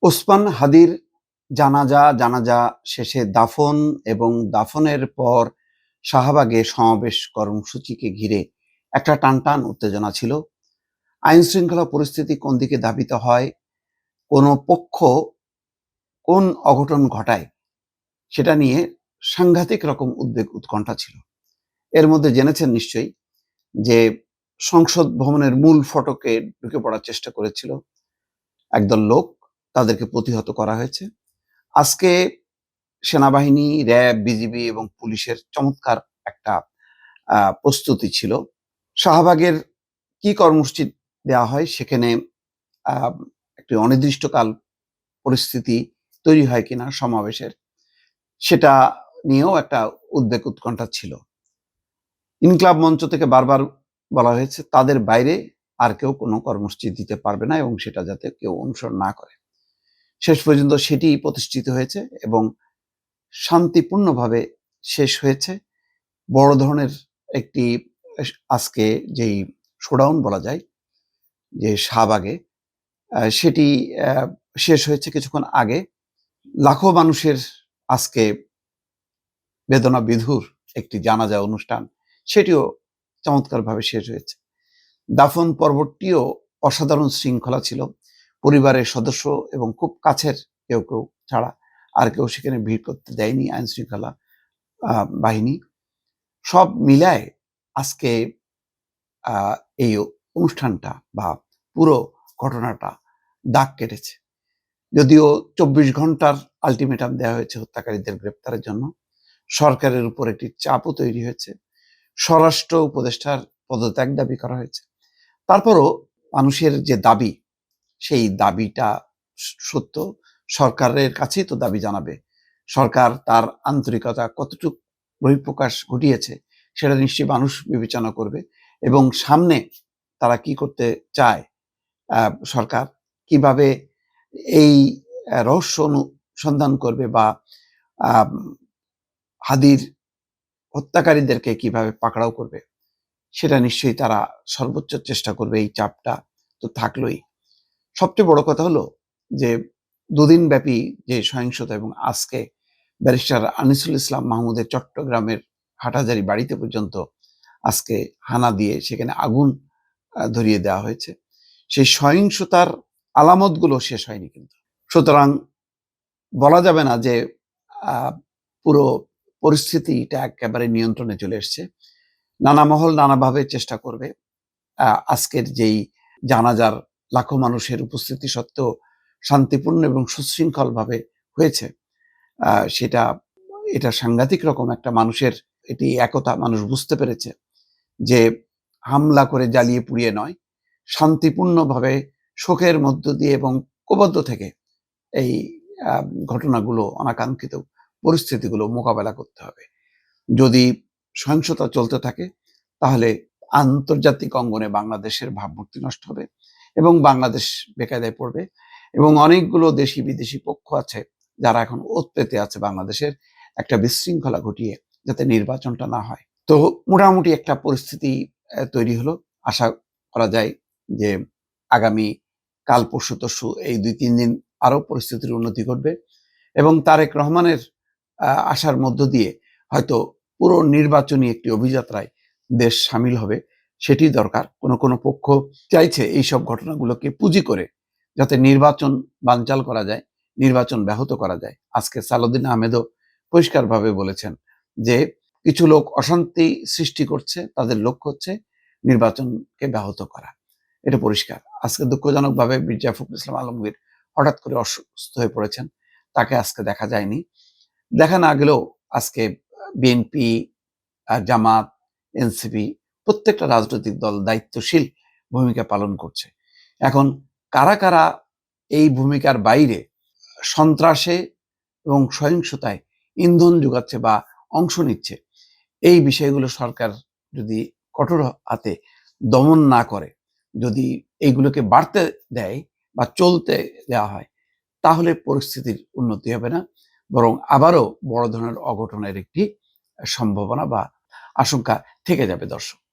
ওসমান হাদির জানাজা শেষে দাফন এবং দাফনের পর শাহবাগে সমাবেশ কর্মসূচিকে ঘিরে একটা টানটান উত্তেজনা ছিল। আইন শৃঙ্খলা পরিস্থিতি কোন দিকে ধাবিত হয়, কোন পক্ষ কোন অঘটন ঘটায়, সেটা নিয়ে সাংঘাতিক রকম উদ্বেগ উৎকণ্ঠা ছিল। এর মধ্যে জেনেছেন নিশ্চয়ই যে সংসদ ভবনের মূল ফটকে ঢুকে পড়ার চেষ্টা করেছিল একদল লোক, তাদেরকে প্রতিহত করা হয়েছে। আজকে সেনাবাহিনী, র্যাব, বিজিবি এবং পুলিশের চমৎকার একটা প্রস্তুতি ছিল। শাহবাগের কি কর্মসূচি দেওয়া হয়, সেখানে একটি অনির্দিষ্টকাল পরিস্থিতি তৈরি হয় কিনা সমাবেশের, সেটা নিয়েও একটা উদ্বেগ উৎকণ্ঠা ছিল। ইনকলাব মঞ্চ থেকে বারবার বলা হয়েছে তাদের বাইরে আর কেউ কোনো কর্মসূচি দিতে পারবে না এবং সেটা যাতে কেউ অনুসরণ না করে। শেষ পর্যন্ত সেটি প্রতিষ্ঠিত হয়েছে এবং শান্তিপূর্ণভাবে শেষ হয়েছে। বড় ধরনের একটি আজকে যেই শোডাউন বলা যায় যে শাহবাগে, সেটি শেষ হয়েছে কিছুক্ষণ আগে। লাখো মানুষের আজকে বেদনা বিধুর একটি জানাজা অনুষ্ঠান, সেটিও চমৎকারভাবে শেষ হয়েছে। দাফন পর্বটিও অসাধারণ শৃঙ্খলা ছিল। পরিবারের সদস্য এবং খুব কাছের কেউ কেউ ছাড়া আর কেউ সেখানে ভিড় করতে দেয়নি আইন শৃঙ্খলা বাহিনী। সব মিলায় আজকে এই অনুষ্ঠানটা বা পুরো ঘটনাটা দাগ কেটেছে। যদিও 24 ঘন্টার আলটিমেটাম দেওয়া হয়েছে হত্যাকারীদের গ্রেপ্তারের জন্য, সরকারের উপর একটি চাপও তৈরি হয়েছে, স্বরাষ্ট্র উপদেষ্টার পদত্যাগ দাবি করা হয়েছে। তারপরও মানুষের যে দাবি, সেই দাবিটা সত্য। সরকারের কাছেই তো দাবি জানাবে। সরকার তার আন্তরিকতা কতটুকু বহিঃপ্রকাশ ঘটিয়েছে সেটা নিশ্চয়ই মানুষ বিবেচনা করবে এবং সামনে তারা কি করতে চায়, সরকার কিভাবে এই রহস্য অনুসন্ধান করবে বা হাদির হত্যাকারীদেরকে কিভাবে পাকড়াও করবে, সেটা নিশ্চয়ই তারা সর্বোচ্চ চেষ্টা করবে। এই চাপটা তো থাকলোই। সবচেয়ে বড় কথা হলো যে দুদিন ব্যাপী যে সহিংসতা এবং আজকে ব্যারিস্টার আনিসুল ইসলাম মাহমুদের চট্টগ্রামের হাটহাজারী বাড়িতে পর্যন্ত আজকে হানা দিয়ে সেখানে আগুন ধরিয়ে দেওয়া হয়েছে, সেই সহিংসতার আলামতগুলো শেষ হয়নি কিন্তু। সুতরাং বলা যাবে না যে পুরো পরিস্থিতিটা একেবারে নিয়ন্ত্রণে চলে এসছে। নানা মহল নানাভাবে চেষ্টা করবে। আজকের যেই জানাজার লাখো মানুষের উপস্থিতি সত্ত্বেও শান্তিপূর্ণ এবং সুশৃঙ্খলভাবে হয়েছে, এটা সাংঘাতিক রকম একটা মানুষের এটি একতা মানুষ বুঝতে পেরেছে যে হামলা করে জ্বালিয়ে পুড়িয়ে নয়, শান্তিপূর্ণভাবে শোকের মধ্য দিয়ে এবং ঐক্যবদ্ধ থেকে এই ঘটনাগুলো, অনাকাঙ্ক্ষিত পরিস্থিতিগুলো মোকাবেলা করতে হবে। যদি সহিংসতা চলতে থাকে তাহলে আন্তর্জাতিক অঙ্গনে বাংলাদেশের ভাবমূর্তি নষ্ট হবে এবং বাংলাদেশ বেকায়দায় পড়বে এবং অনেকগুলো দেশি বিদেশি পক্ষ আছে যারা এখন ওত পেতে আছে বাংলাদেশের একটা বিশৃঙ্খলা ঘটিয়ে যাতে নির্বাচনটা না হয়। তো মোটামুটি একটা পরিস্থিতি তৈরি হলো। আশা করা যায় যে আগামী কাল পরশু এই 2-3 দিন আরো পরিস্থিতির উন্নতি ঘটবে এবং তারেক রহমানের আশার মধ্য দিয়ে হয়তো পুরো নির্বাচনী একটি অভিযাত্রায় দেশ সামিল হবে, সেটি দরকার। কোনো পক্ষ চাইছে এইসব ঘটনাগুলোকে পুঁজি করে যাতে নির্বাচন বানচাল করা যায়, নির্বাচন ব্যাহত করা যায়। আজকে সালাউদ্দিন আহমেদও পরিষ্কারভাবে বলেছেন যে কিছু লোক অশান্তি সৃষ্টি করছে, তাদের লক্ষ্য হচ্ছে নির্বাচনকে ব্যাহত করা। এটা পরিষ্কার। আজকে দুঃখজনকভাবে মির্জা ফখরুল ইসলাম আলমগীর হঠাৎ করে অসুস্থ হয়ে পড়েছেন, তাকে আজকে দেখা যায়নি। দেখা না গেলেও আজকে বিএনপি, জামাত, এনসিপি প্রত্যেকটা রাজনৈতিক দল দায়িত্বশীল ভূমিকা পালন করছে। এখন কারা কারা এই ভূমিকার বাইরে সন্ত্রাসে এবং সহিংসতায় ইন্ধন যোগাচ্ছে বা অংশ নিচ্ছে, এই বিষয়গুলো সরকার যদি কঠোর হাতে দমন না করে, যদি এইগুলোকে বাড়তে দেয় বা চলতে দেওয়া হয়, তাহলে পরিস্থিতির উন্নতি হবে না, বরং আবারও বড় ধরনের অঘটনের একটি সম্ভাবনা বা আশঙ্কা থেকে যাবে। দর্শক।